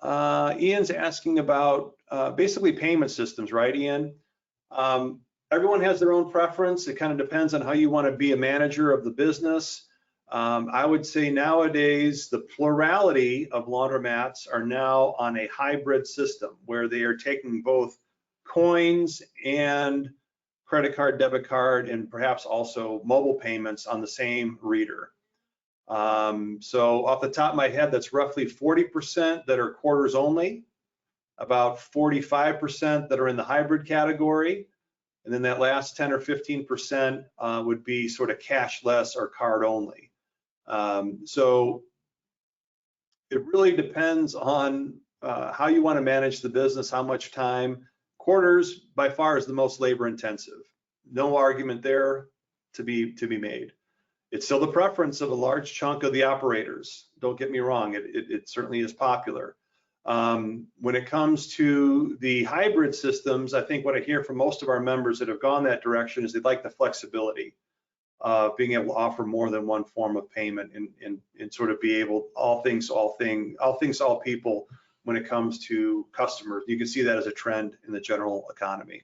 Ian's asking about basically payment systems, right, Ian? Everyone has their own preference. It kind of depends on how you want to be a manager of the business. I would say nowadays the plurality of laundromats are now on a hybrid system where they are taking both coins and credit card, debit card, and perhaps also mobile payments on the same reader. So off the top of my head, that's roughly 40% that are quarters only, about 45% that are in the hybrid category, and then that last 10 or 15% would be sort of cashless or card only. So it really depends on how you want to manage the business, how much time. Quarters by far is the most labor intensive. No argument there to be made. It's still the preference of a large chunk of the operators. Don't get me wrong, it certainly is popular. When it comes to the hybrid systems, I think what I hear from most of our members that have gone that direction is they'd like the flexibility of being able to offer more than one form of payment and sort of be able all things to all people when it comes to customers. You can see that as a trend in the general economy.